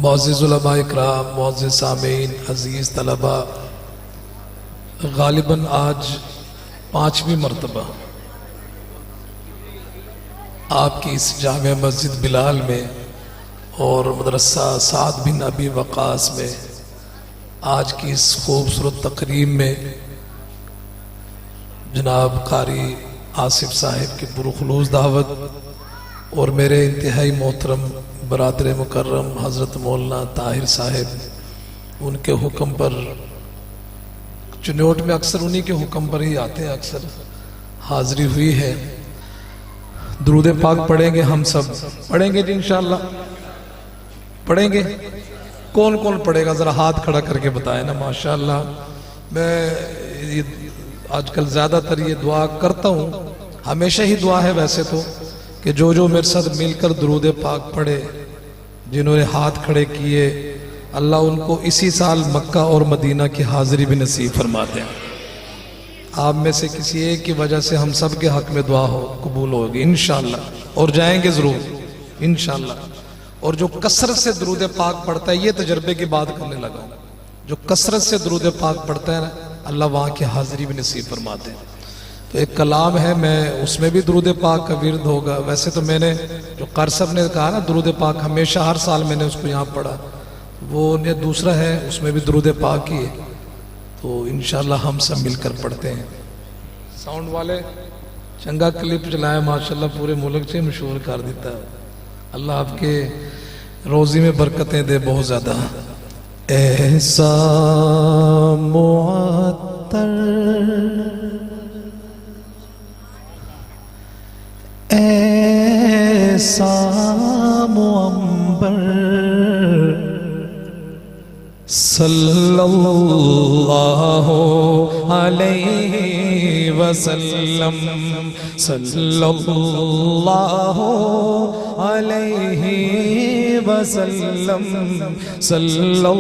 मुअज़्ज़िज़ उलमा इकराम, मुअज़्ज़िज़ सामीन, अज़ीज़ तलबा, गालिबन आज 5वीं मरतबा आपकी इस जामे मस्जिद बिलाल में और मदरसा साद बिन अबी वक़ास में आज की इस खूबसूरत तकरीब में जनाब कारी आसिफ साहिब की पुरखुलूस दावत और मेरे इंतहाई मोहतरम बरादर मुकर्रम हज़रत मौलाना ताहिर साहिब, उनके हुक्म पर चुनौट में अक्सर उन्हीं के हुक्म पर ही आते हैं, अक्सर हाज़री हुई है। दुरूद पाक पढ़ेंगे, हम सब पढ़ेंगे जी इंशाअल्लाह। पढ़ेंगे, कौन कौन पढ़ेगा ज़रा हाथ खड़ा करके बताए ना। माशाअल्लाह, मैं आजकल ज़्यादातर ये दुआ करता हूँ, हमेशा ही दुआ है वैसे तो, कि जो जो मेरे साथ मिलकर दुरूद पाक पढ़े, जिन्होंने हाथ खड़े किए, अल्लाह उनको इसी साल मक्का और मदीना की हाज़िरी भी नसीब फरमा दें। आप में से किसी एक की वजह से हम सब के हक में दुआ हो कबूल होगी इंशाअल्लाह, और जाएंगे ज़रूर इंशाअल्लाह। और जो कसरत से दुरूद पाक पढ़ता है, ये तजर्बे की बात करने लगा, जो कसरत से दुरूद पाक पढ़ता है ना, अल्लाह वहाँ की हाज़िरी भी नसीब फरमाते हैं। तो एक कलाम है, मैं उसमें भी दुरूद पाक का विर्द होगा। वैसे तो मैंने जो कारी साहब ने कहा ना दुरूद पाक, हमेशा हर साल मैंने उसको यहाँ पढ़ा, वो ने दूसरा है, उसमें भी दुरूद पाक ही है। तो इंशाअल्लाह हम सब मिलकर पढ़ते हैं। साउंड वाले चंगा क्लिप चलाया माशाअल्लाह, पूरे मुल्क से मशहूर कर देता है। अल्लाह आपके रोज़ी में बरकतें दे बहुत ज़्यादा। ऐसा मुअत्तर, ऐसा मुअम्बर, सल्लल्लाहु अलैहि वसल्लम, सल्लल्लाहु अलैहि वसल्लम, सल्लल्लाहु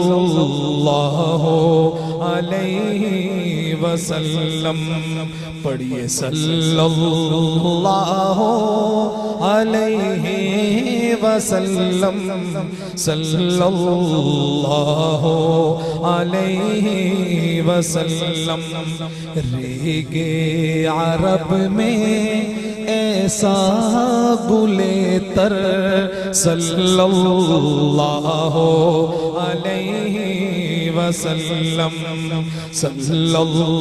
अलैहि वसल्लम। पढ़िए सल्लल्लाहु अलैहि वसल्लम, सल्लल्लाहु अलैहि वसल्लम। रेगे अरब में ऐसा गुले तर, सल्लल्लाहु अलैहि वसल्लम, सल्लल्लाहु।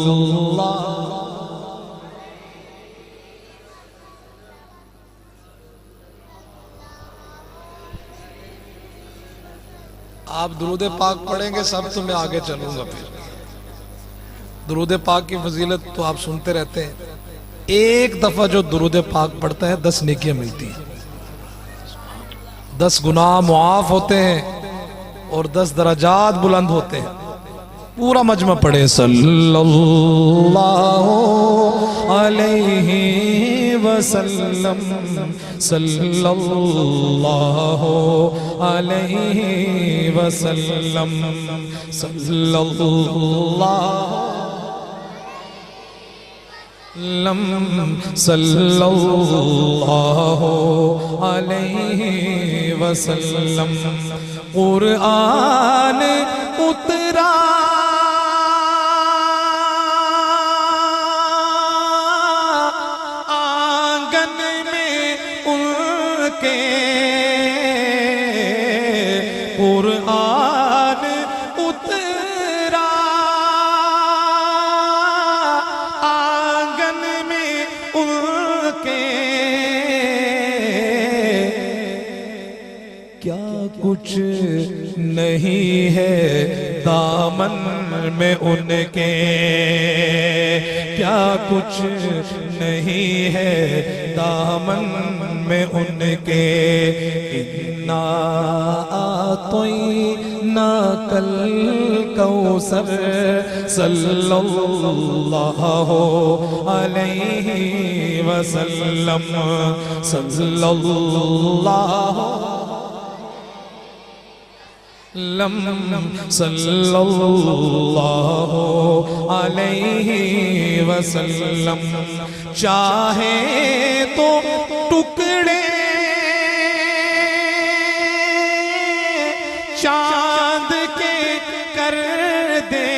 आप दुरूद पाक पढ़ेंगे सब, तो मैं आगे चलूंगा। फिर दुरूद पाक की फजीलत तो आप सुनते रहते हैं। एक दफा जो दुरूद पाक पढ़ता है 10 नेकियां मिलती हैं, 10 गुनाह मुआफ होते हैं और 10 दराजात बुलंद होते हैं। पूरा मजमा पढ़े सल्लल्लाहु अलैहि वसल्लम, सल्लल्लाहु अलैहि वसल्लम, सल्लल्लाहु अलैहि वसल्लम। कुरआन उतरा आंगन में उनके, कुरआन उतरा आंगन में उनके। क्या कुछ नहीं है दामन में उनके, क्या कुछ नहीं है दामन में उनके। इन्ना आतैना कल कौसर, सल्लल्लाहु अलैहि वसल्लम, सल्लल्लाहु सल्लल्लाहु अलैहि वसल्लम। चाहे तो टुकड़े चांद के कर दे।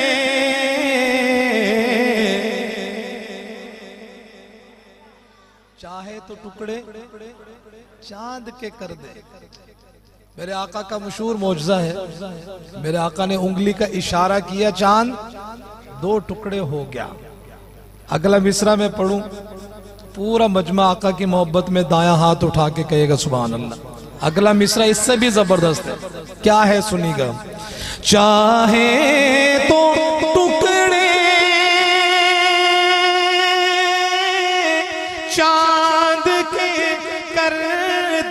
चाहे तो टुकड़े चांद के कर दे। मेरे आका का मशहूर मौजज़ा है, मेरे आका ने उंगली का इशारा किया, चांद 2 टुकड़े हो गया। अगला मिसरा में पढ़ूं, पूरा मजमा आका की मोहब्बत में दायां हाथ उठा के कहेगा सुभान अल्लाह। अगला मिसरा इससे भी जबरदस्त है, क्या है सुनिएगा। चाहे तो टुकड़े चांद के कर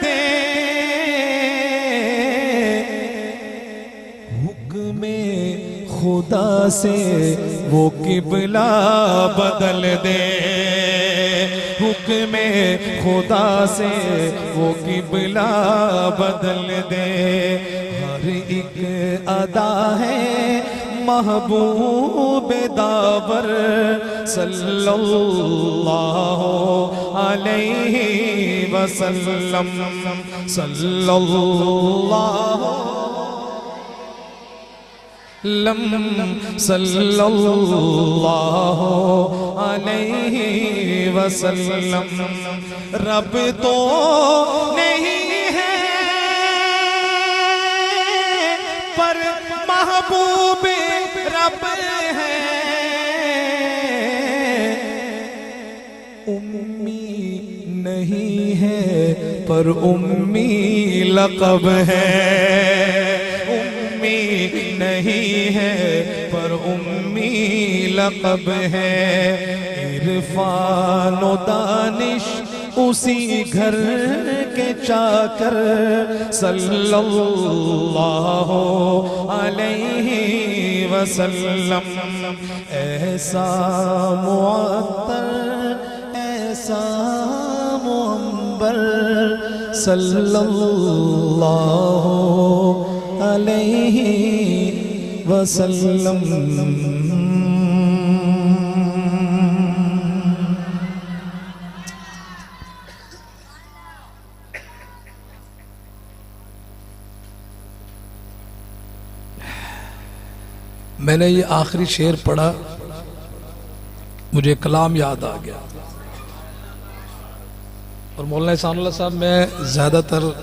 दे, हुक्म खुदा से वो किबला बदल दे। हुक्म खुदा से वो किबला बदल दे। हर एक अदा है महबूब दावर सल्लल्लाहु अलैहि वसल्लम। सल्लल्लाहु सल्लल्लाहु अलैहि वसल्लम। रब तो नहीं है पर महबूब रब है। उम्मी नहीं है पर उम्मी लक़ब है। नहीं है पर उम्मी लक़ब है। इरफान व दानिश उसी घर के चाकर सल्लल्लाहु अलैहि वसल्लम। ऐसा मुअत्तर ऐसा मुअम्बर सल्लल्लाहु अलैहि वसल्लम। मैंने ये आखिरी शेर पढ़ा, मुझे कलाम याद आ गया। और मौलाना एहसानुल्लाह साहब, मैं ज़्यादातर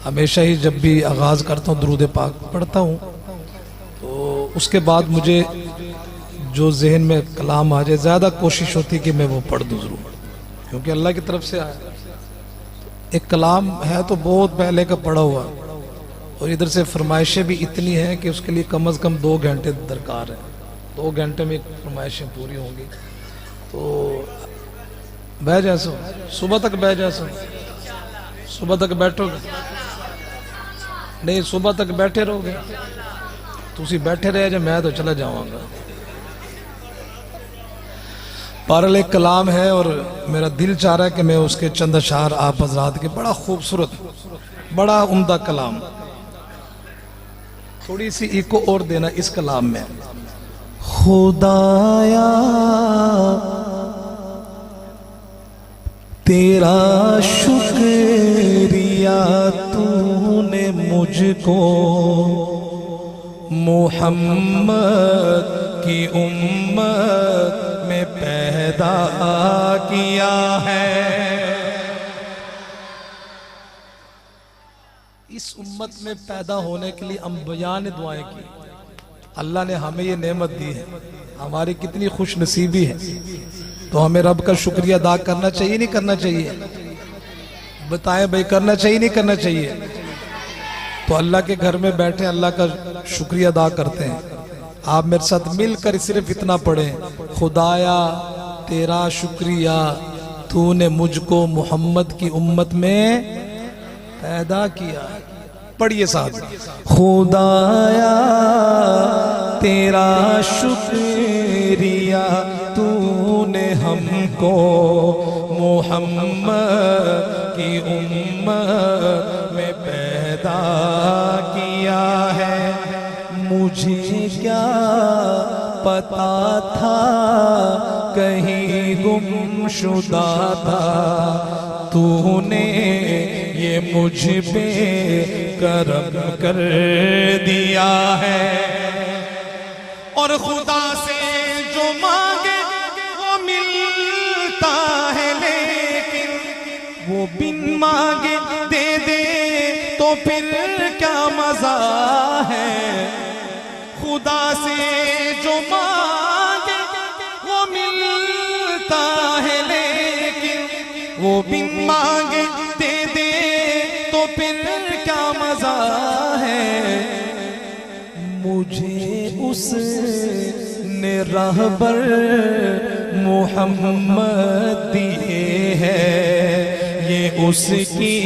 हमेशा ही जब भी आगाज़ करता हूँ दुरूद पाक पढ़ता हूँ, तो उसके बाद मुझे जो जहन में कलाम आ जाए, ज़्यादा कोशिश होती कि मैं वो पढ़ दूँ ज़रूर, क्योंकि अल्लाह की तरफ से आया। एक कलाम है तो बहुत पहले का पढ़ा हुआ, और इधर से फरमाइशें भी इतनी हैं कि उसके लिए कम अज़ कम 2 घंटे दरकार है। 2 घंटे में फरमाइशें पूरी होंगी। तो बह जासो, सुबह तक बह जासो, सुबह तक बैठोगे नहीं, सुबह तक बैठे रहोगे, तुसी बैठे रहे जो मैं तो चला जाऊंगा। पारल एक कलाम है और मेरा दिल चाह रहा है कि मैं उसके चंद अशार आप हजरात के, बड़ा खूबसूरत बड़ा उम्दा कलाम, थोड़ी सी इको और देना इस कलाम में। खुदाया तेरा शुक्रिया तूने मुझको मोहम्मद की उम्मत में पैदा किया है। इस उम्मत में पैदा होने के लिए अंबिया ने दुआएं की। अल्लाह ने हमें ये नेमत दी है, हमारी कितनी खुश नसीबी है। तो हमें रब का शुक्रिया अदा करना चाहिए नहीं करना चाहिए? बताएं भाई, करना चाहिए नहीं करना चाहिए? तो अल्लाह के घर में बैठे अल्लाह का शुक्रिया अदा करते हैं। आप मेरे साथ मिलकर सिर्फ इतना पढ़ें, खुदाया तेरा शुक्रिया तूने मुझको मोहम्मद की उम्मत में पैदा किया। पढ़िए साथ, खुदाया तेरा शुक्रिया तूने हमको मोहम्मद की उम्मत में पैदा किया है। मुझे क्या पता था कहीं गुमशुदा था, तूने ये मुझ पे करम कर दिया है। और खुदा से जो मांगे वो मिलता है, लेकिन वो बिन मांगे दे दे तो फिर क्या मजा है। खुदा से जो मांगे वो मिलता है, लेकिन वो बिन मांगे दे दे तो फिर क्या मजा है। मुझे उसने रहबर मोहम्मद दिए है, ये उसकी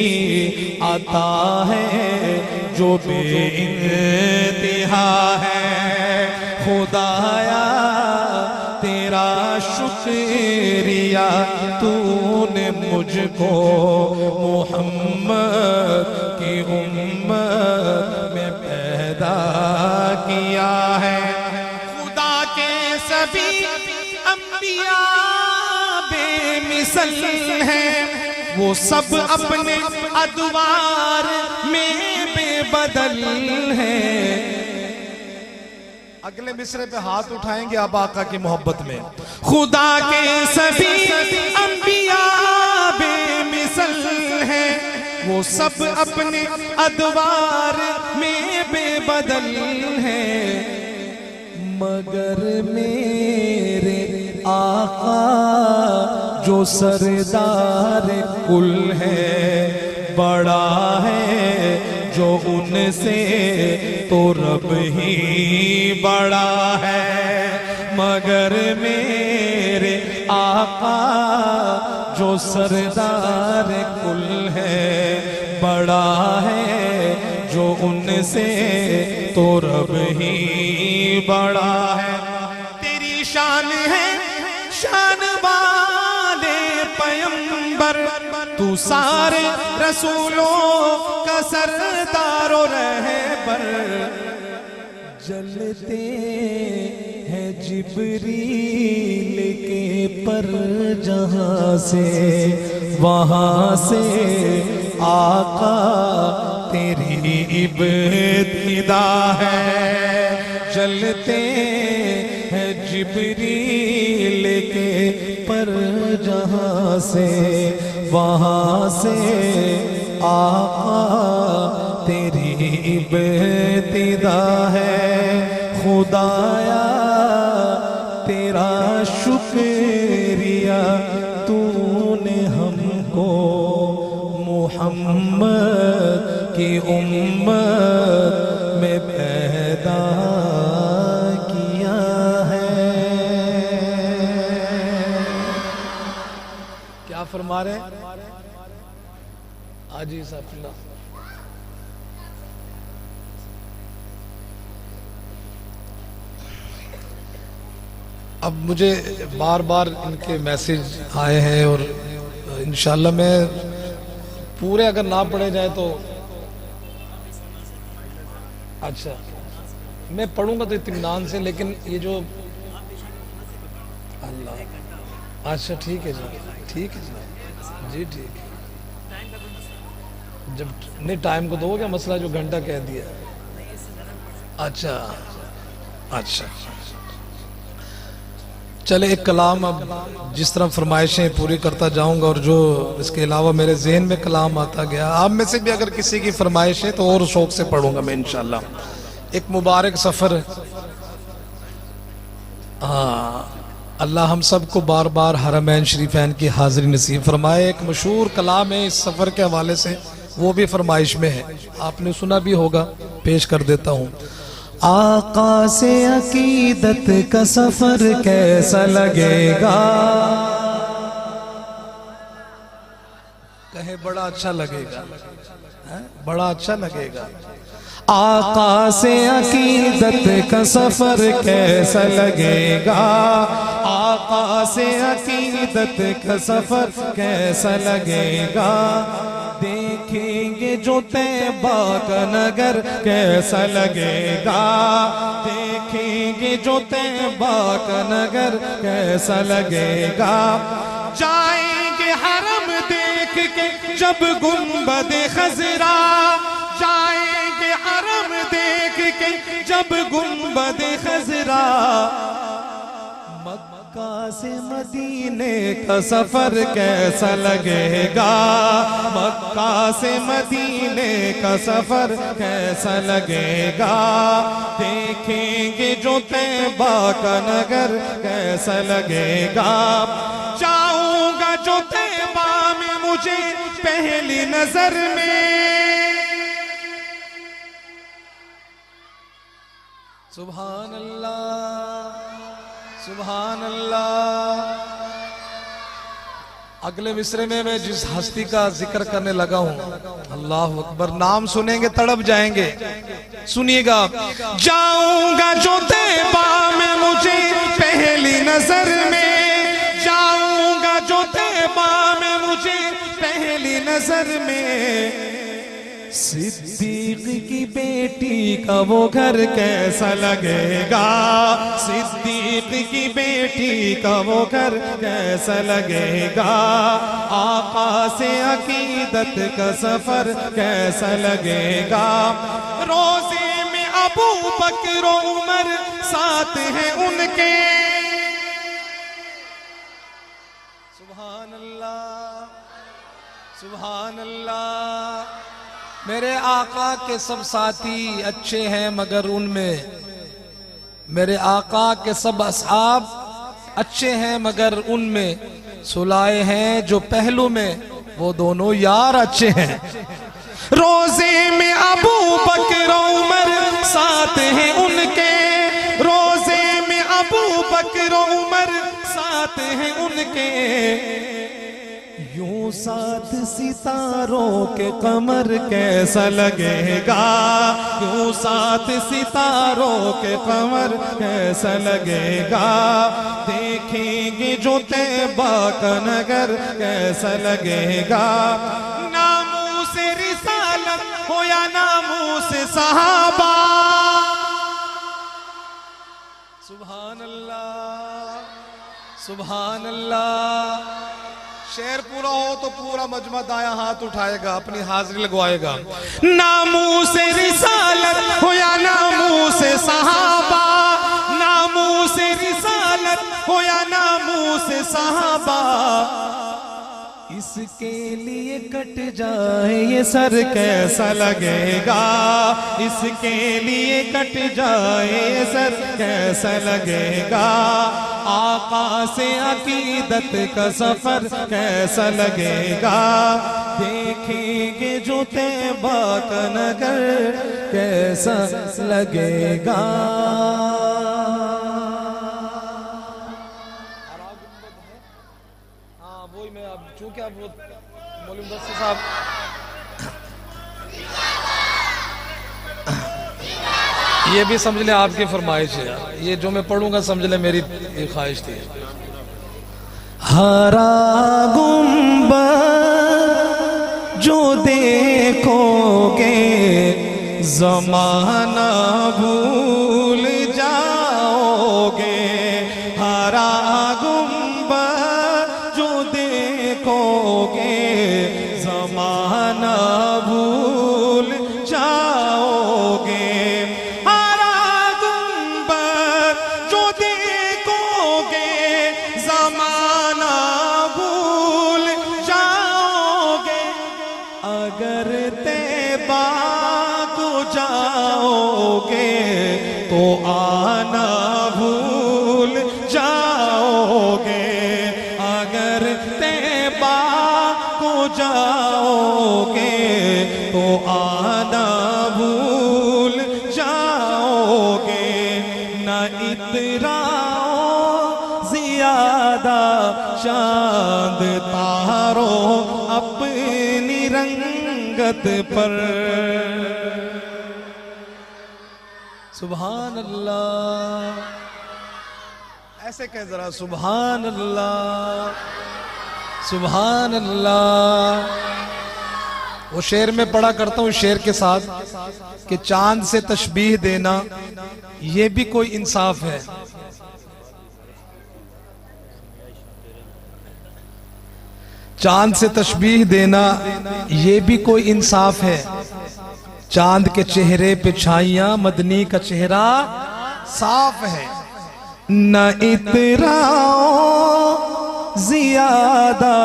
अता है जो बेइंतहा है। खुदाया तेरा शुक्रिया, तूने मुझको मोहम्मद की उम्मत में पैदा किया है। खुदा के सभी अंबिया बेमिसल हैं, वो सब अपने अदवार में बेबदल हैं। अगले मिसरे पे हाथ उठाएंगे आप आका की मोहब्बत में। खुदा के सभी अंबिया बेमिसल हैं, वो सब अपने अदवार में बेबदल हैं। मगर मेरे आका जो सरदार कुल है, बड़ा है जो उनसे तो रब ही बड़ा है। मगर मेरे आका जो सरदार कुल है, बड़ा है जो उनसे तो रब ही बड़ा है। तेरी शान है शान वाले पैगंबर, तू सारे रसूलों का सरदार रहबर। जलते हैं जिब्रील के पर जहां से, वहां से आका तेरी इब्तिदा है। जलते हैं जिब्रील के पर जहां से, वहां से आका तेरी इब्तिदा है। खुदाया तेरा शुक्रिया, तूने हमको मोहम्मद की उम्मत में पैदा किया है। क्या फरमा रहे हैं आजी साफिल्ला? अब मुझे बार बार इनके मैसेज आए हैं और इंशाल्लाह मैं पूरे अगर ना पढ़े जाए तो अच्छा मैं पढ़ूंगा तो इत्मीनान से, लेकिन ये जो अल्लाह अच्छा ठीक है जी, ठीक है जी ठीक है। जब नहीं टाइम को दो क्या मसला जो घंटा कह दिया। अच्छा अच्छा चले एक कलाम अब जिस तरह फरमाइशें पूरी करता जाऊंगा और जो इसके अलावा मेरे जहन में कलाम आता गया, आप में से भी अगर किसी की फरमाइश है तो और शौक से पढ़ूंगा मैं इंशाल्लाह। एक मुबारक सफ़र, अल्लाह हम सबको बार बार हरमैन शरीफैन की हाज़िरी नसीब फरमाए। एक मशहूर कलाम है इस सफ़र के हवाले से, वो भी फरमाइश में है, आपने सुना भी होगा, पेश कर देता हूँ। आका से अकीदत का सफर कैसा लगेगा, कहे बड़ा अच्छा लगेगा, बड़ा अच्छा लगेगा। आका से अकीदत का सफर कैसा लगेगा, आका से अकीदत का सफर कैसा लगेगा। देखेंगे जो तैबा का नगर कैसा लगेगा, देखेंगे जो तैबा का नगर कैसा लगेगा। जाएंगे हरम देख के जब गुंबद खजरा, जाएंगे हरम देख के जब गुंबद खजरा। मक्का से मदीने का सफर कैसा लगेगा, मक्का से मदीने का सफर कैसा लगेगा। देखेंगे जो तैबा का नगर कैसा लगेगा। जाऊंगा जो तैबा में मुझे पहली नजर में। सुभान अल्लाह, सुभान अल्लाह। अगले मिसरे में मैं जिस हस्ती का जिक्र करने लगा हूं, अल्लाह अकबर, नाम सुनेंगे तड़प जाएंगे। सुनिएगा। जाऊंगा जो तैबा में मुझे पहली नजर में, जाऊंगा जो तैबा में मुझे पहली नजर में। सिद्दीक की बेटी का वो घर कैसा लगेगा, सिद्दीक की बेटी का वो घर कैसा लगेगा। आका से अकीदत का सफर कैसा लगेगा। रोजे में अबू बकर उमर साथ हैं उनके। सुभान अल्लाह, सुभान अल्लाह। मेरे आका के सब साथी अच्छे हैं मगर उनमें, मेरे आका के सब असहाब अच्छे हैं मगर उनमें सुलाए हैं जो पहलू में, वो दोनों यार अच्छे हैं। रोजे में अबू बकर उमर साथ हैं उनके, रोजे में अबू बकर उमर साथ हैं उनके। यूं साथ सितारों के कमर कैसा लगेगा, यूं साथ सितारों के कमर कैसा लगेगा। देखेंगे जो तैबा का नगर कैसा लगेगा। नामों से रिसालत हो या नामों से सहाबा। सुभान अल्लाह, सुभान अल्लाह। शेर पूरा हो तो पूरा मजमा दाया हाथ उठाएगा, अपनी हाजिरी लगवाएगा। नामों से रिसालत हो या नामों से सहाबा, नामों से रिसालत हो या नामों से सहाबा। इसके लिए कट जाए ये सर कैसा लगेगा, इसके लिए कट जाए ये सर कैसा लगेगा। आका से अकीदत का सफर कैसा लगेगा। देखेंगे जो तैबा का नगर कैसा लगेगा। हाँ वही मैं, अब चूंकि अब मौलवी मुदस्सिर साहब ये भी समझ ले आपकी फरमाइश है, ये जो मैं पढ़ूंगा समझ ले मेरी ख्वाहिश थी। हरा गुंबद जो देखोगे ज़माना भूल जाओगे। हरा गुंबद जो देखोगे ज़माना भूल जाओगे। अगर तैबा को जाओगे तो आना भूल जाओगे। अगर तैबा को जाओगे तो आना भूल जाओगे। न इतराओ ज़ियादा चांद तारों अपनी रंगत पर। सुभान अल्लाह, ऐसे कह जरा सुभान अल्लाह, सुभान अल्लाह। वो शेर में पढ़ा करता हूँ शेर के साथ कि चांद से तशबीह देना ये भी कोई इंसाफ है। चांद से तशबीह देना ये भी कोई इंसाफ है। चांद के चेहरे पे छाइयां, मदनी का चेहरा साफ है। न इतराओ ज्यादा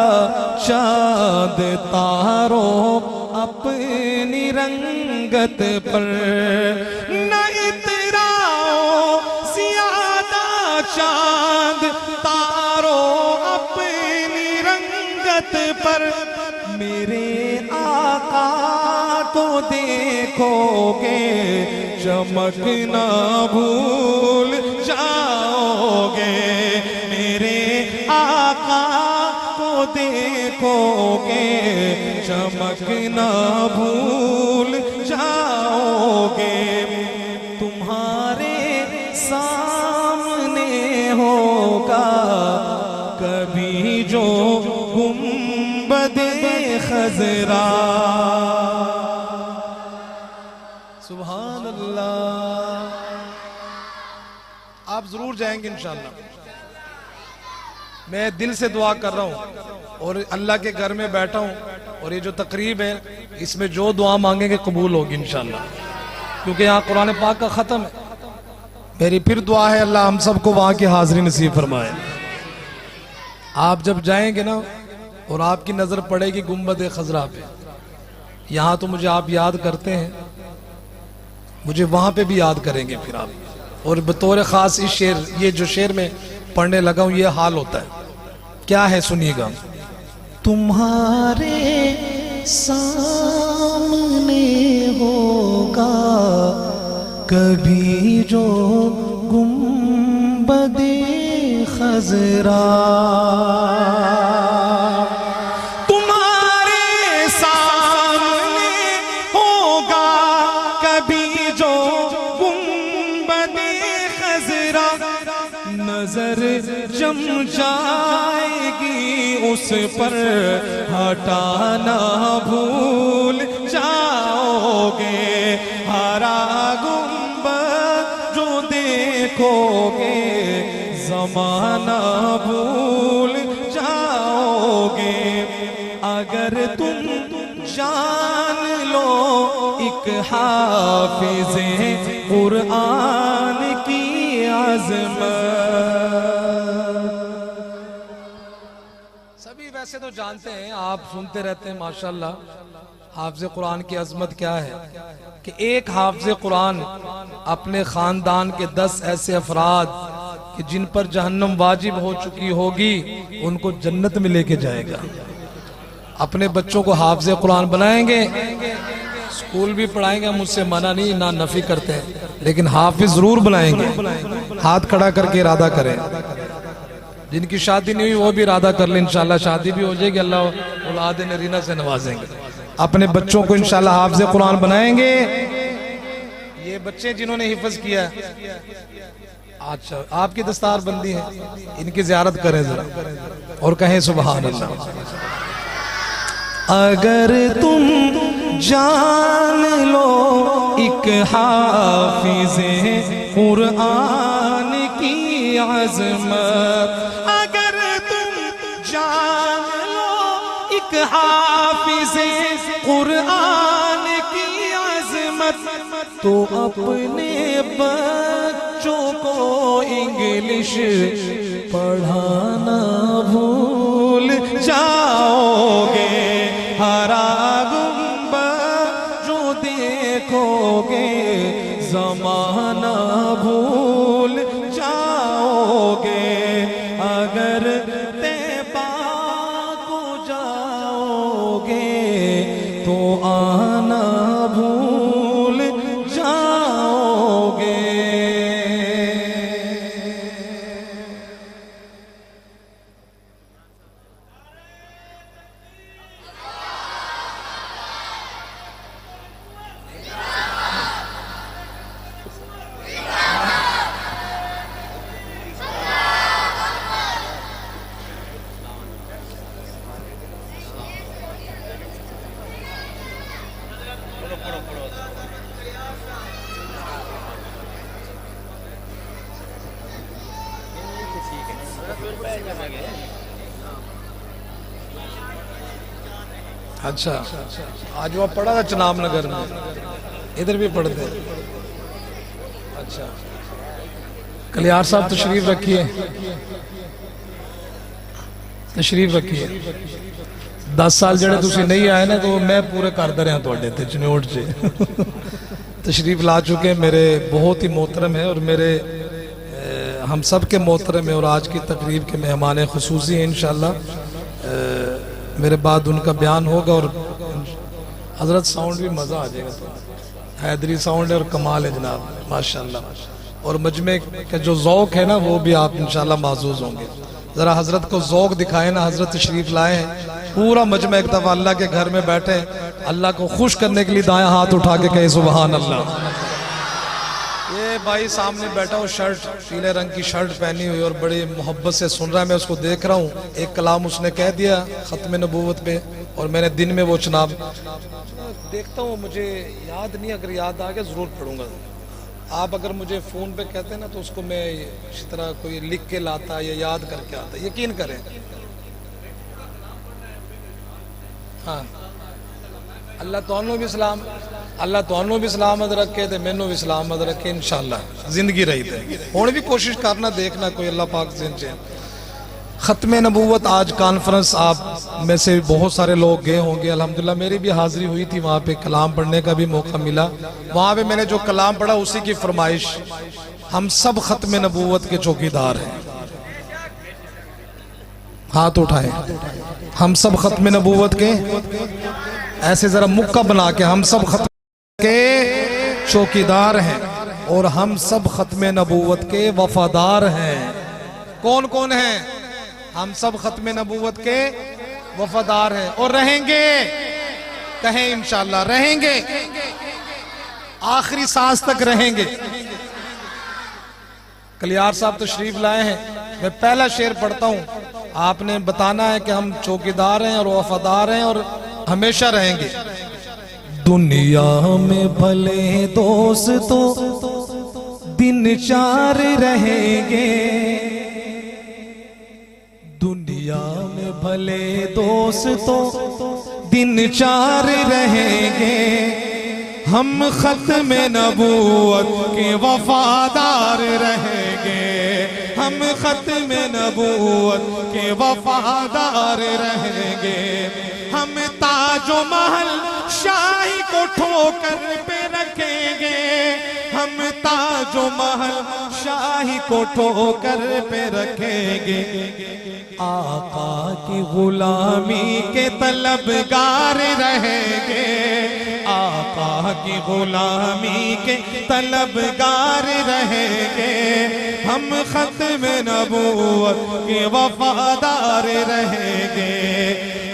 चांद तारों अपनी रंगत पर, न इतराओ ज्यादा चांद तारों अपनी रंगत पर। मेरे आका तो देखोगे चमक ना भूल जाओगे। मेरे आका को देखोगे चमक ना भूल जाओगे। तुम्हारे सामने होगा कभी जो गुंबदे खजरा। सुभान अल्लाह। आप जरूर जाएंगे इंशाल्लाह। मैं दिल से दुआ कर रहा हूँ और अल्लाह के घर में बैठा हूँ और ये जो तकरीब है इसमें जो दुआ मांगेंगे कबूल होगी इंशाल्लाह, क्योंकि यहाँ कुरान पाक का ख़त्म है। मेरी फिर दुआ है अल्लाह हम सबको वहाँ की हाजिरी नसीब फरमाए। आप जब जाएंगे ना और आपकी नज़र पड़ेगी गुंबद खजरा पे, यहाँ तो मुझे आप याद करते हैं, मुझे वहाँ पे भी याद करेंगे फिर आप। और बतौर ख़ास इस शेर, ये जो शेर में पढ़ने लगा हूँ ये हाल होता है। क्या है सुनिएगा। तुम्हारे सामने होगा कभी जो गुंबदे खजरा। तुम्हारे सामने होगा कभी जो गुंबदे खजरा। नजर जम जाएगी उस पर हटाना भूल जाओगे। हरा गुंबद जो देखोगे जमाना भूल जाओगे। अगर तुम जान लो एक हाफिज़े कुरान की आज़मत। सभी वैसे तो जानते हैं, आप सुनते रहते हैं माशाल्लाह हाफिज़ कुरान की अजमत क्या है कि एक हाफिज़ कुरान अपने खानदान के 10 ऐसे अफराद कि जिन पर जहन्नम वाजिब हो चुकी होगी उनको जन्नत में लेके जाएगा। अपने बच्चों को हाफिज़ कुरान बनाएंगे, स्कूल भी पढ़ाएंगे, हम उससे मना नहीं, ना नफी करते हैं, लेकिन हाफिज जरूर बनाएंगे। हाथ खड़ा करके इरादा करें। जिनकी शादी नहीं हुई वो भी इरादा कर ले, इंशाल्लाह शादी भी हो जाएगी, अल्लाह औलाद नरीना से नवाजेंगे। अपने बच्चों को इंशाल्लाह हाफिज कुरान बनाएंगे। ये बच्चे जिन्होंने हिफ्ज किया, अच्छा आपकी दस्तार बंदी है, इनकी ज़ियारत करें जरा और कहें सुभान अल्लाह। अगर तुम जान लो एक हाफिज़े कुरान की अज़मत। अगर तुम जान लो एक हाफिज़े कुरान की अज़मत, तो अपने बच्चों को इंग्लिश पढ़ाना भूल जाओगे। हरा गुंबद जो देखोगे ज़माना भूल जाओगे। अगर तैबा को जाओगे तो आना भूल जाओगे। अच्छा, आज वहाँ पढ़ा था चनाब नगर में, इधर भी पढ़ते। अच्छा, कलियार साहब तशरीफ रखिए, तशरीफ रखिए। 10 साल जड़े तुसी नहीं आए ना, तो मैं पूरे करता रहा थोड़े ते चनोट से। तशरीफ ला चुके मेरे बहुत ही मोहतरम है और मेरे हम सब के मोहतरम है और आज की तकरीब के मेहमान खुसूसी हैं। इंशाल्लाह मेरे बाद उनका बयान होगा और हजरत साउंड भी मज़ा आ जाएगा। तो हैदरी साउंड है और कमाल है जनाब, माशाल्लाह। और मजमे का जो ज़ौक़ है ना, वो भी आप इंशाल्लाह महसूस होंगे। ज़रा हजरत को ज़ौक़ दिखाए ना, हजरत तशरीफ लाए हैं, पूरा मजमा एक दफ़ा अल्लाह के घर में बैठे, अल्लाह को खुश करने के लिए दायां हाथ उठा के कहे सुबहान अल्लाह। ये भाई सामने बैठा हो, शर्ट पीले रंग की शर्ट पहनी हुई और बड़ी मोहब्बत से सुन रहा है, मैं उसको देख रहा हूँ। एक कलाम उसने कह दिया ख़त्म नबूवत पे और मैंने दिन में वो चनाब देखता हूँ, मुझे याद नहीं, अगर याद आ गया ज़रूर पढ़ूंगा। आप अगर मुझे फ़ोन पे कहते हैं ना, तो उसको मैं इसी तरह कोई लिख के लाता या याद करके आता, यकीन करें। हाँ, अल्लाह तुहानू भी सलाम, अल्लाह तुहानू भी सलामत रखे ते मैनू भी सलामत रखे इंशाअल्लाह। जिंदगी रही थे हुण भी कोशिश करना, देखना कोई अल्लाह पाक से। ख़त्म नबूवत आज कॉन्फ्रेंस आप में से बहुत सारे लोग गए होंगे, अल्हम्दुलिल्लाह मेरी भी हाज़िरी हुई थी, वहाँ पे कलाम पढ़ने का भी मौका मिला। वहाँ पे मैंने जो कलाम पढ़ा उसी की फरमाइश, हम सब ख़त्म नबूवत के चौकीदार हैं। हाथ उठाए, हम सब ख़त्म नबूवत के, ऐसे जरा मुक्का बना के, हम सब ख़त्म के चौकीदार हैं और हम सब ख़त्म नबूवत के वफादार हैं। कौन कौन हैं? हम सब ख़त्म नबूवत के वफादार हैं और रहेंगे। कहें इंशाअल्लाह रहेंगे, आखिरी सांस तक रहेंगे। कलियार साहब तशरीफ लाए हैं, मैं पहला शेर पढ़ता हूं, आपने बताना है कि हम चौकीदार हैं और वफादार हैं और हमेशा रहेंगे। दुनिया में भले दोस्तों दिन 4 रहेंगे, दुनिया में भले दोस्तों दिन 4 रहेंगे, हम ख़त्म नबूवत के वफादार रहेंगे, हम ख़त्म नबूवत के वफादार रहेंगे। हम ताजो महल शाही को ठोकर पे रखेंगे, हम ताजो महल शाही को ठोकर पे रखेंगे। आका की गुलामी के तलबगार रहेंगे, आका की गुलामी के तलबगार रहेंगे, हम ख़त्म नबूवत के वफादार रहेंगे।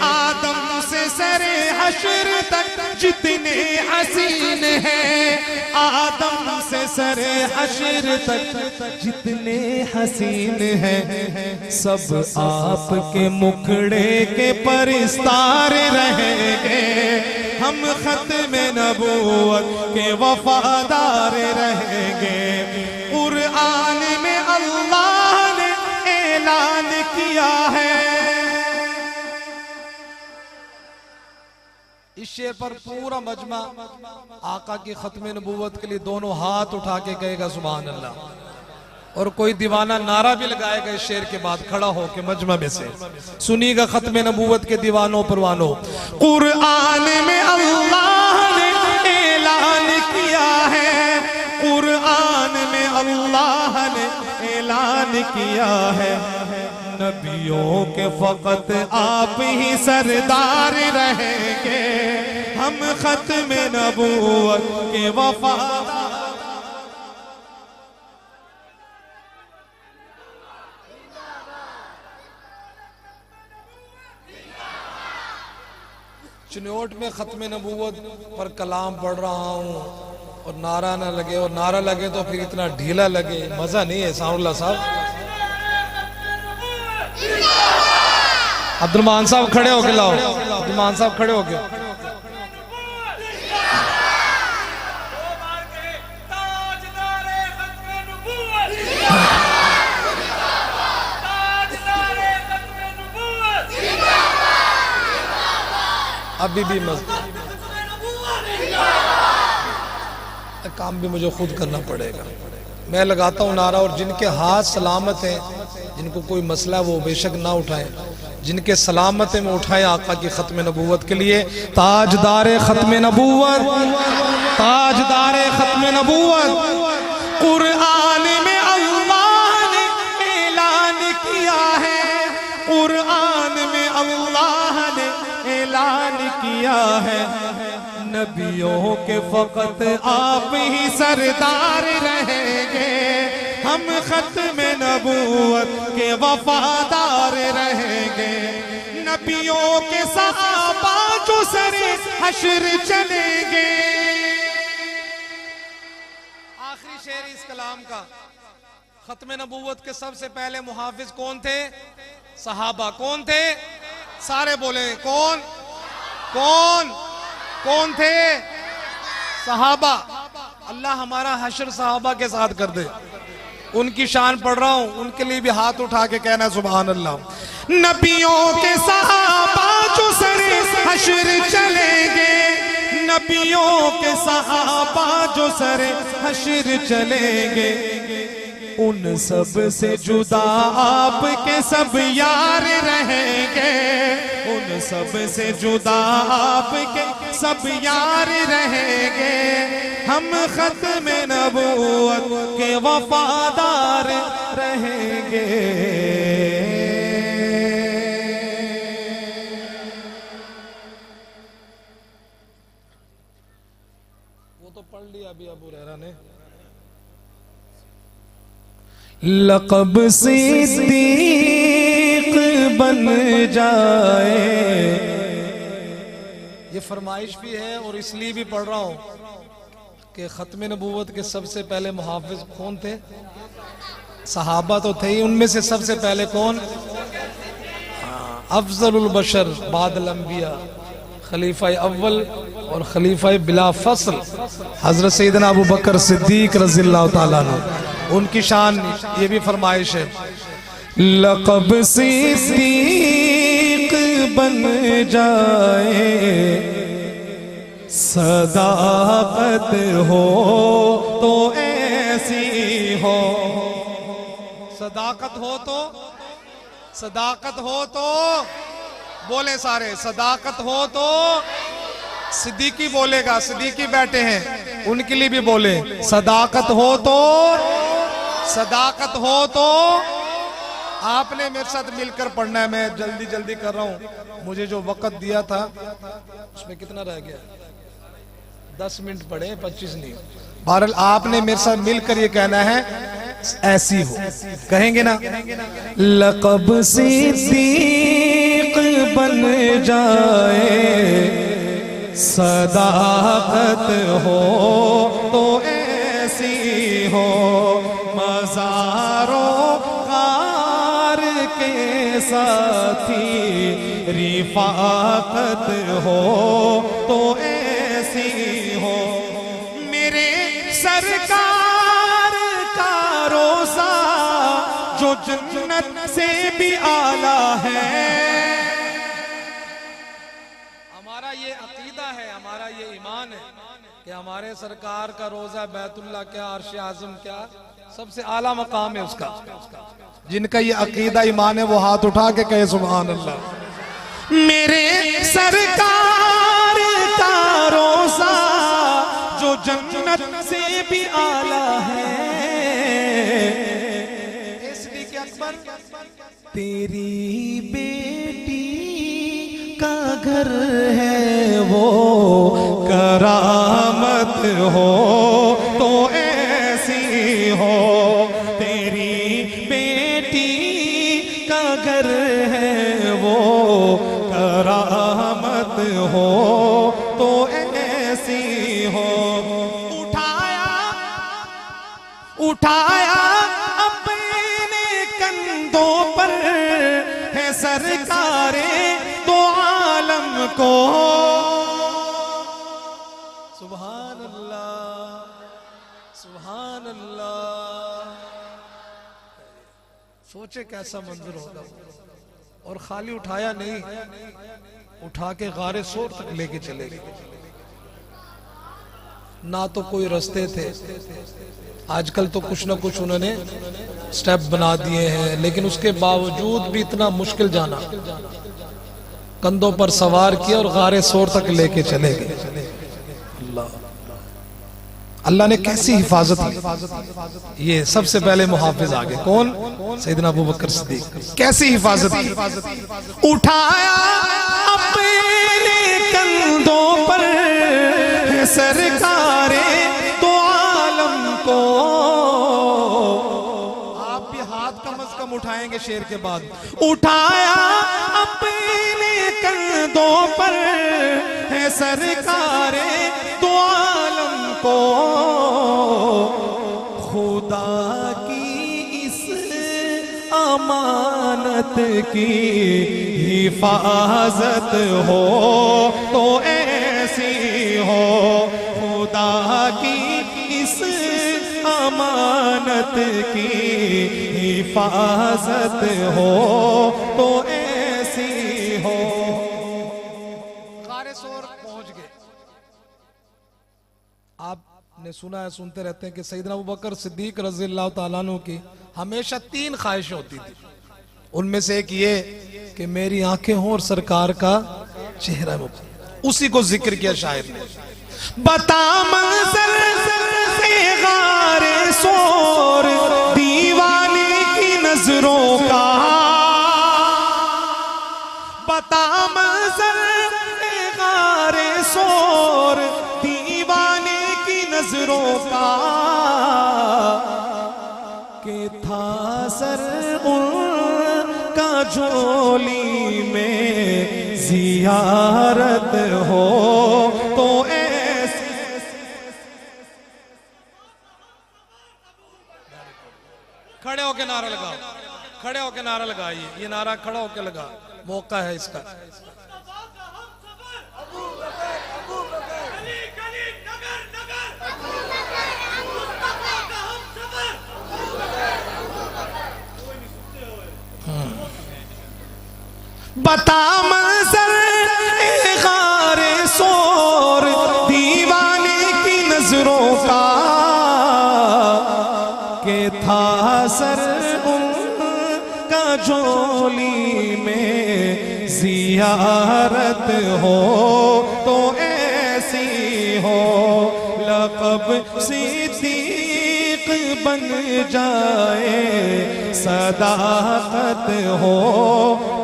आदम से सरे हश्र तक जितने हसीन हैं, आदम से सरे हश्र तक जितने हसीन हैं, सब आपके मुखड़े के परिस्तार रहेंगे, हम ख़त्म नबूवत के वफादार रहेंगे। कुरान में अल्लाह ने ऐलान किया है, इस शेर पर पूरा मजमा आका की ख़त्म नबूवत के लिए दोनों हाथ उठा के कहेगा सुभान अल्लाह। और कोई दीवाना नारा भी लगाएगा इस शेर के बाद खड़ा होके मजमा में से। सुनिएगा ख़त्म नबूवत के दीवानों परवानों, कुरान में अल्लाह ने ऐलान किया है, कुरान में अल्लाह ने ऐलान किया है, नबियों के फकत आप ही सरदार रहेंगे, हम ख़त्म नबूवत के वफादार। चिन्होट में ख़त्म नबूवत पर कलाम पढ़ रहा हूँ और नारा ना लगे, और नारा लगे तो फिर इतना ढीला लगे, मज़ा नहीं है। साउल्ला साहब, अब्दुलमान साहब खड़े होके लाओ, अब्दुलमान साहब खड़े होके। अब अभी भी काम भी मुझे खुद करना पड़ेगा। मैं लगाता हूँ नारा, और जिनके हाथ सलामत हैं, जिनको कोई मसला है, वो बेशक ना उठाएं, जिनके सलामत है वो उठाएं आका की खत्म नबूवत के लिए। ताजदारे खत्म नबूवत, ताजदारे खत्म नबूवत, कुरान में अल्लाह ने ऐलान किया है, कुरान में अल्लाह ने ऐलान किया है, नबियों के फकत आप ही सरदार रहेंगे, हम खत्म नबूवत के वफादार रहेंगे। नबियों के सहाबा जो सरे हश्र चलेंगे। आखिरी शेर इस कलाम का, खत्म नबूवत के सबसे पहले मुहाफिज कौन थे? सहाबा। कौन थे? सारे बोले कौन कौन कौन थे? सहाबा। अल्लाह हमारा हश्र सहाबा के साथ कर दे। उनकी शान पढ़ रहा हूं, उनके लिए भी हाथ उठा के कहना सुभान अल्लाह। नबियों के सहाबा जो सरे हश्र चलेंगे, नबियों के सहाबा जो सरे हश्र चलेंगे, उन सब से जुदा आपके सब यार रहेंगे, उन सब से जुदा आपके सब यार रहेंगे, हम खत्म नबूवत के वफादार रहेंगे। वो तो पढ़ लिया अभी अबू हुरैरा ने। लक़ब सिद्दीक़ बन जाए, ये फरमाइश भी है और इसलिए भी पढ़ रहा हूं कि खत्म नबूवत के सबसे पहले मुहाफिज कौन थे? सहाबा तो थे ही, उनमें से सबसे पहले कौन? अफजलुल बशर बादल अंबिया, खलीफा अव्वल और खलीफा बिला फसल हजरत सैयदना अबू बकर सिद्दीक रज़ियल्लाहु ताला अन्हु, उनकी शान ये भी फरमाइश है। लक़ब सिद्दीक़ बन जाए, सदाकत हो तो ऐसी हो, सदाकत हो तो, सदाकत हो तो बोले सारे, सदाकत हो तो। सिद्दीकी बोलेगा, सिद्दीकी बैठे हैं, उनके लिए भी बोले सदाकत हो तो, सदाकत हो तो। आपने मेरे साथ मिलकर पढ़ना है, मैं जल्दी जल्दी कर रहा हूं, मुझे जो वक्त दिया था उसमें कितना रह गया? 10 मिनट पढ़े, 25 नहीं। बहरहाल आपने मेरे साथ मिलकर ये कहना है ऐसी हो, कहेंगे ना? लक़ब सिद्दीक़ बन जाए, सदाकत हो तो ऐसी हो, मज़ारों ग़ार के साथी रिफ़ाक़त हो तो ऐसी हो, मेरे सरकार का रोज़ा जो जन्नत से भी आला है। हमारा ये अकीदा है, हमारा ये ईमान है कि हमारे सरकार का रोजा बैतुल्लाह क्या, अर्श आज़म क्या, सबसे आला मकाम है उसका। जिनका ये अकीदा ईमान है वो हाथ उठा के कहे सुभान अल्लाह। मेरे सरकार का रोजा जो जन्नत से भी आला है, सिद्दीक़ अकबर तेरी बेटी का घर है वो, करामत हो तो ऐसी हो, तेरी बेटी का घर है वो, करामत हो तो ऐसी हो। उठाया उठाया अपने कंधों पर है सरकारे तो आलम को। सुभान अल्लाह, सुभान अल्लाह। सोचे कैसा मंजर होगा, और खाली उठाया नहीं, उठा के गारे सोर तक लेके चले गए। ना तो कोई रास्ते थे, आजकल तो कुछ ना कुछ उन्होंने स्टेप बना दिए हैं, लेकिन उसके बावजूद भी इतना मुश्किल जाना, कंधों पर सवार किया और गारे सोर तक लेके चले गए। अल्लाह ने कैसी हिफाजत की। ये सबसे पहले मुहाफिज आगे कौन? सैयदना अबू बकर सिद्दीक। कैसी हिफाजत की? उठाया अपने कंधों पर सरकारे तो आलम को। आप भी हाथ कम से कम उठाएंगे शेर के बाद। उठाया अपने कंधों पर है सरकारे तो आलम को। खुदा की इस अमानत की हिफाजत हो तो ऐसी हो। खुदा की इस अमानत की हिफाजत हो तो ऐसी हो। गारे सोर पहुंच गए। आपने सुना है, सुनते रहते हैं कि सैयदना अबू बकर सिद्दीक रज़ियल्लाहु ताला अन्हु की हमेशा 3 ख्वाहिशें होती थी। उनमें से एक ये कि मेरी आंखें हों और सरकार का चेहरा मुबारक। उसी को जिक्र किया शायर ने। बता मंजर से गारे सोर दीवाने की नजरों का। बता मंजर से गारे सोर दीवाने की नजरों का। के था सर उनका झोली में जियारत हो तो ऐसी। खड़े होके नारा लगाओ, खड़े होके नारा लगाइए। ये नारा खड़ा होके लगा, मौका है इसका। बता मंजर गारे सोर दीवाने की नजरों का। के था सर उनका झोली में जियारत हो तो ऐसी हो। लक़ब सिद्दीक बन जाए सदाकत हो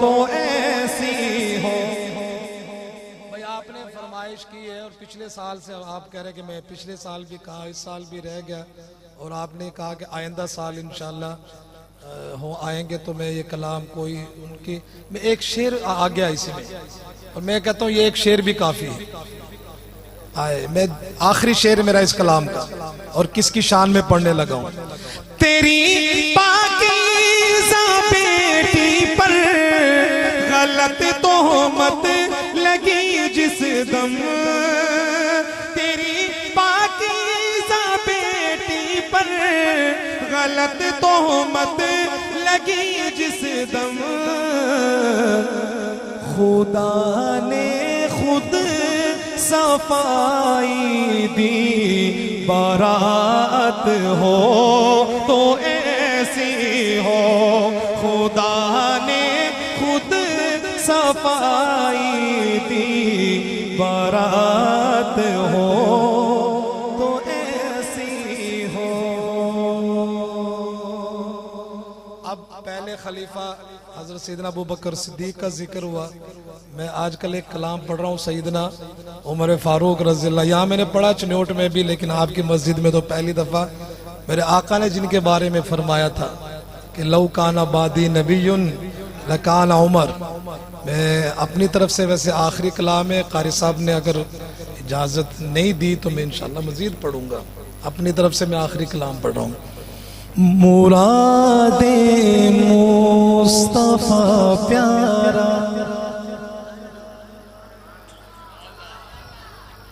तो ऐसी हो। भाई आपने फरमाइश की है और पिछले साल से आप कह रहे हैं कि मैं पिछले साल भी कहा, इस साल भी रह गया, और आपने कहा कि आइंदा साल इंशाल्लाह हो आएंगे तो मैं ये कलाम कोई उनकी, मैं एक शेर आ गया इसी में, और मैं कहता हूँ ये एक शेर भी काफी है। आए मैं आखिरी शेर मेरा इस कलाम का, और किसकी शान में पढ़ने लगा हूँ। तेरी पाकीज़ा बेटी पर गलत तोहमत लगी जिस दम। तेरी पाकीज़ा बेटी पर गलत तोहमत लगी जिस दम। खुदा ने खुद सफाई दी बरात हो तो ऐसी हो। खुदा ने खुद सफाई दी बरात हो तो ऐसी हो। अब पहले खलीफा हजरत सैयदना अबू बकर सिद्दीक का जिक्र हुआ। मैं आजकल एक कलाम पढ़ रहा हूँ सैयदना उमर फारूक रज़ियल्लाहु। यहाँ मैंने पढ़ा चनोट में भी, लेकिन आपकी मस्जिद में तो पहली दफा मेरे आका ने जिनके बारे में फरमाया था कि लौ काना बादी नबीयुन लकाना उमर। मैं अपनी तरफ से वैसे आखिरी कलाम है, कारी साहब ने अगर इजाजत नहीं दी तो मैं इंशाल्लाह मजीद पढ़ूंगा। अपनी तरफ से मैं आखिरी कलाम पढ़ रहा हूँ। मुरादे मुस्तफा प्यारा।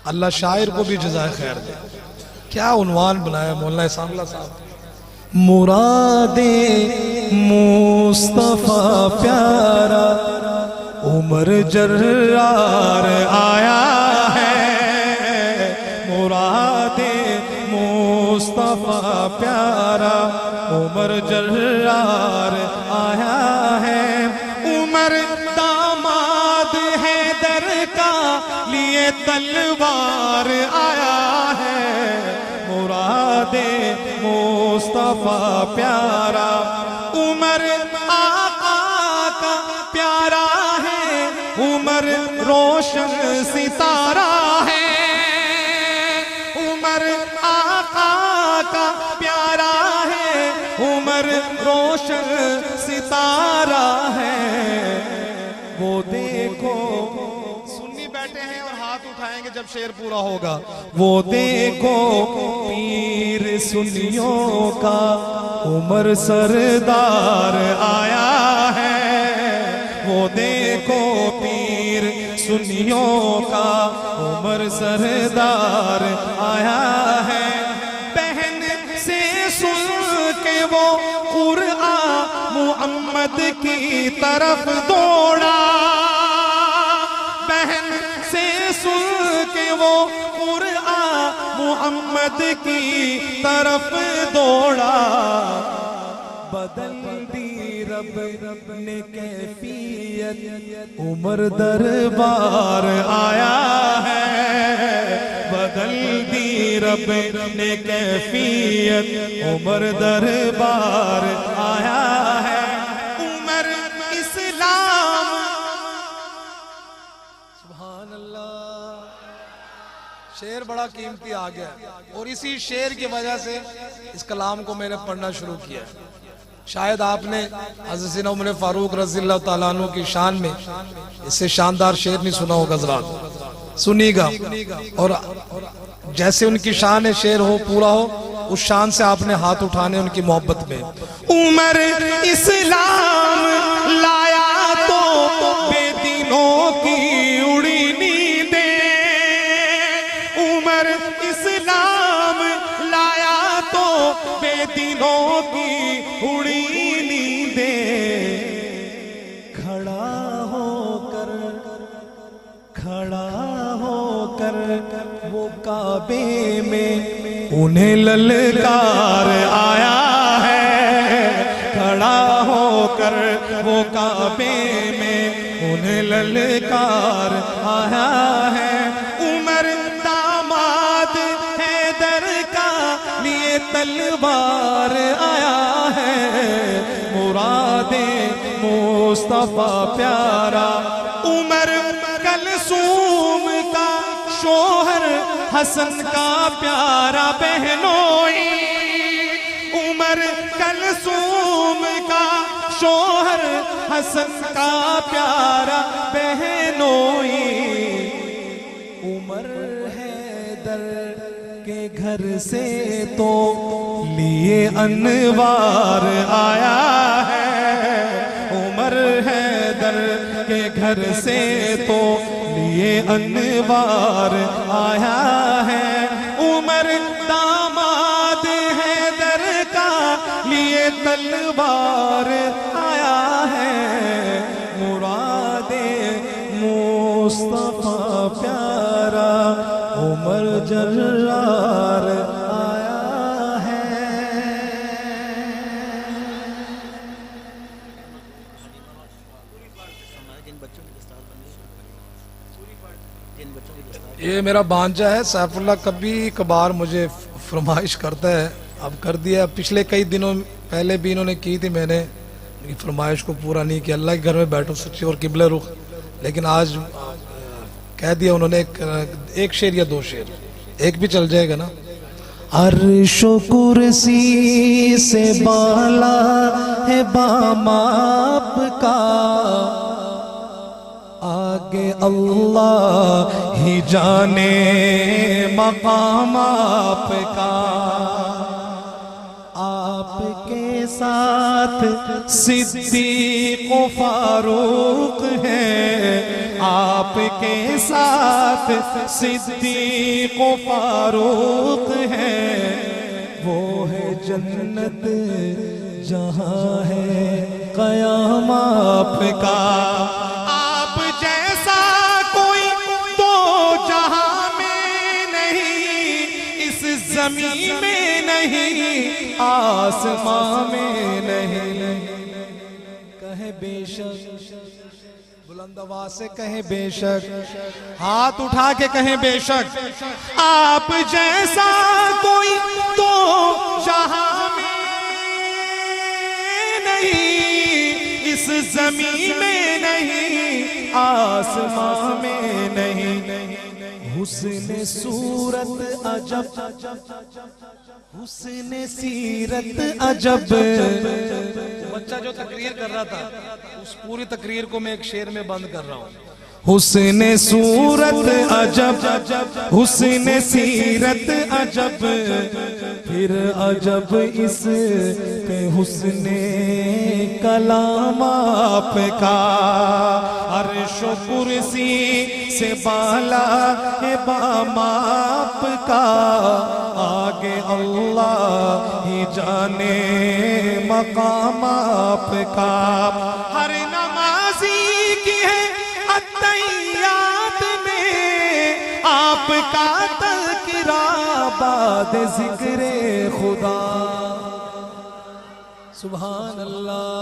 अल्लाह शायर को भी जज़ाए खैर दे। क्या उन्वान बनाया मौलाना सांगला साहब। मुरादे मुस्तफा प्यारा उमर जर्रार आया है, मुरादे मुस्तफा प्यारा उमर जर्रार आया है। उमर दामाद है दर का लिए तलवार आया है, मुरादे मुस्तफा प्यारा उमर आका का प्यारा है, उमर रोशन सितारा है, उमर आका का प्यारा है, उमर रोशन सितारा है। वो देखो सुन्नी बैठे हैं और हाथ उठाएंगे जब शेर पूरा होगा। वो देखो पीर सुन्नियों का उमर सरदार आया है, वो देखो पीर सुन्नियों का उमर सरदार आया है। बहन से सुन के वो कुरआन मुहम्मद की तरफ दौड़ा, बहन से सुन के वो कुरआन मुहम्मद की तरफ दौड़ा। बदल दी रब ने कैफियत उमर दरबार आया है, बदल दी रब ने कैफियत उमर दरबार आया है। उमर इस्लाम सुभान अल्लाह। शेर बड़ा कीमती आ गया और इसी शेर की वजह से इस कलाम को मैंने पढ़ना शुरू किया। शायद आपने हज़रत सैयदना उमर फारूक रज़ियल्लाहु ताला अन्हु की शान में इससे शानदार शेर नहीं सुना होगा, जरा सुनिएगा। और जैसे उनकी शान है शेर हो पूरा हो, उस शान से आपने हाथ उठाने उनकी मोहब्बत में। उमर इस्लाम लाया तो बेदीनों की उड़ी नींदें, उमर इस्लाम लाया तो बेदीनों की उड़ी नींदें। खड़ा होकर वो काबे में उन्हें ललकार आया है, खड़ा होकर वो काबे में उन्हें ललकार आया है। उमर दामाद हैदर का लिए तलवार आया है, मुरादे मुस्तफा प्यारा उमर कलसूम का शोहर हसन का प्यारा बहनोई, उमर कलसूम का शोहर हसन का प्यारा बहनोई। उमर हैदर के घर से तो लिए अनवार आया है, उमर हैदर के घर से तो लिए अनवार आया है। उमर दामाद हैदर का लिए तलवार आया है, मुरादे मुस्तफा प्यारा उमर जर्रार आया है। ये मेरा भांजा है सैफुल्लाह, कभी कभार मुझे फरमाइश करता है, अब कर दिया। पिछले कई दिनों पहले भी इन्होंने की थी, मैंने इनकी फरमाइश को पूरा नहीं किया। अल्लाह के घर में बैठो सच्ची और किबले रुख, लेकिन आज कह दिया उन्होंने एक शेर या दो शेर, एक भी चल जाएगा ना। अर्शो कुर्सी से बाला है बामाप का, आगे अल्लाह ही जाने मकाम आपका। आपके साथ सिद्दीक़ व फारूक है, आपके साथ सिद्दीक़ व फारूक है। वो है जन्नत जहाँ है क़याम आपका। आप जमीन में नहीं, आसमां में नहीं। कहे बेशक, बुलंद आवाज से कहे बेशक, हाथ उठा के कहे बेशक, आप जैसा कोई तो जहां में नहीं, इस जमीन में नहीं, आसमां में नहीं। हुस्न सूरत अजब, हुस्न सीरत अजब। बच्चा जो तकरीर कर रहा था उस पूरी तकरीर को मैं एक शेर में बंद कर रहा हूँ। हुस्न सूरत अजब, हुस्न सीरत अजब, फिर अजब इस हुस्न कलाम आपका। अर्शो कुर्सी से बाला है बामाप का, आगे अल्लाह ही जाने मकाम आपका। हर नमाजी की है अत्तहियात में आपका तज़किरा, बाद ज़िक्रे खुदा। सुभान अल्लाह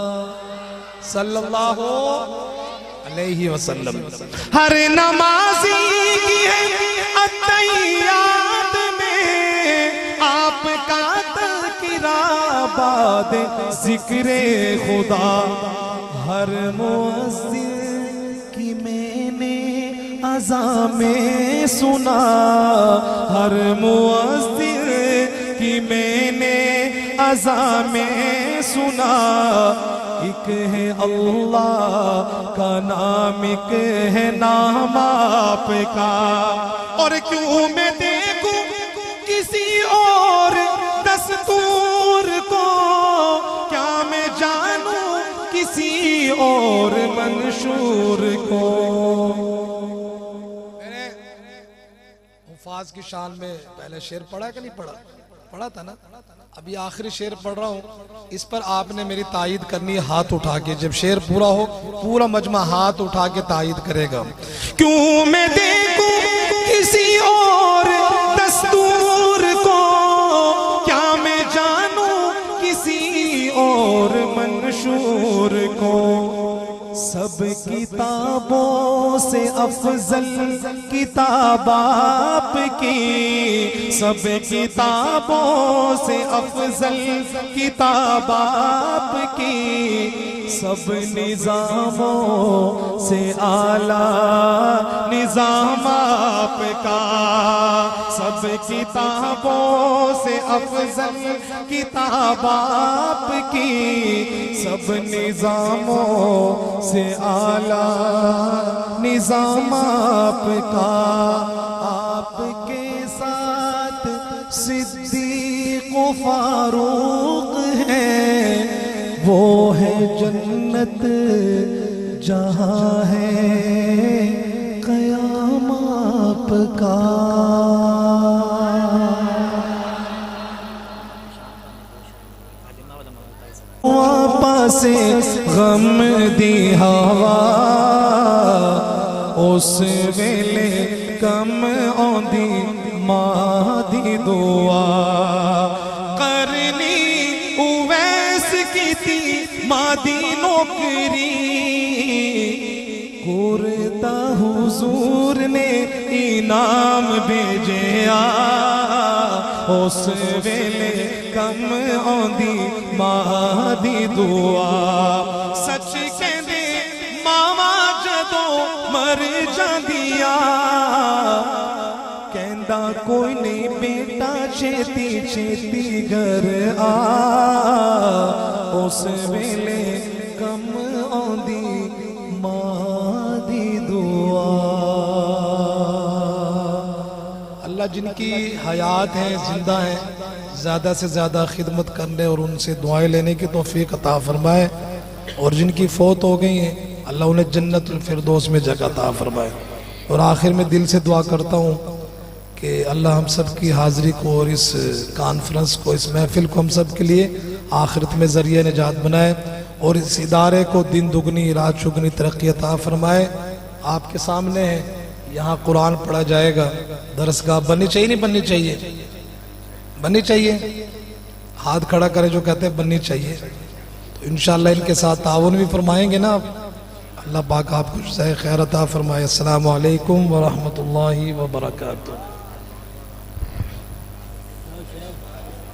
सल्लल्लाहु अलैहि वसल्लम। हर नमाजी की है अत्तहियात में आपका तज़किरा, बाद ज़िक्रे खुदा। हर मुअज़्ज़िन की मैंने अज़ा में सुना, हर मुअज़्ज़िन की मैंने अज़ा में सुना। एक है अल्लाह का नाम, एक है नाम आपका। और क्यों मैं देखूं किसी और दस्तूर को, क्या मैं जानूं किसी और मंशूर को। मैंने हुफ़ाज़ की शान में पहले शेर पढ़ा कि नहीं पढ़ा? पढ़ा था ना। अभी आखिरी शेर पढ़ रहा हूँ, इस पर आपने मेरी तायीद करनी है हाथ उठा के। जब शेर पूरा हो पूरा मजमा हाथ उठा के तायीद करेगा। क्यों मैं देखूं किसी और दस्तूर को, क्या मैं जानूं किसी और मंशूर को। सब किताबों से अफजल किताब आपकी, सब किताबों से अफजल किताब आपकी। सब निजामों से आला निजाम आपका, सब किताबों से अफजल किताब आपकी। सब निजामों से आला निजाम आपका। आपके साथ सिद्दीक़ फारूक है, वो है जन्नत जहाँ है क़याम आपका। से गम दी हवा, उस वेले कम आंदी मां दी दुआ। करनी उवैस की थी मां दी नौकरी, कुरता हुजूर ने इनाम भेजिया। उस वेले कम आंदी मां दी दुआ। सच कहंदे मावा जदों मर जांदिया, कहंदा कोई नहीं बेटा छेती छेती घर आ। उस वेले कम आंदी मां दी दुआ। अल्लाह जिनकी हयात है, जिंदा है, ज़्यादा से ज़्यादा खिदमत करने और उनसे दुआएं लेने की तौफीक अता फरमाए। और जिनकी फ़ौत हो गई हैं अल्लाह उन्हें जन्नतुल फिरदौस में जगह अता फरमाए। और आखिर में दिल से दुआ करता हूँ कि अल्लाह हम सब की हाज़िरी को और इस कॉन्फ्रेंस को, इस महफिल को हम सब के लिए आखिरत में ज़रिए निजात बनाए और इस इदारे को दिन दुगनी रात चुगनी तरक्की अता फरमाए। आपके सामने है, यहाँ कुरान पढ़ा जाएगा, दरसगाह बननी चाहिए नहीं बननी चाहिए? बननी चाहिए, हाथ खड़ा करें जो कहते हैं बननी चाहिए। तो इंशाअल्लाह इनके साथ ताउन भी फरमाएंगे ना। अल्लाह पाक आपको जज़ाए खैर अता फरमाए। अस्सलामु अलैकुम व रहमतुल्लाहि व बरकातुहू।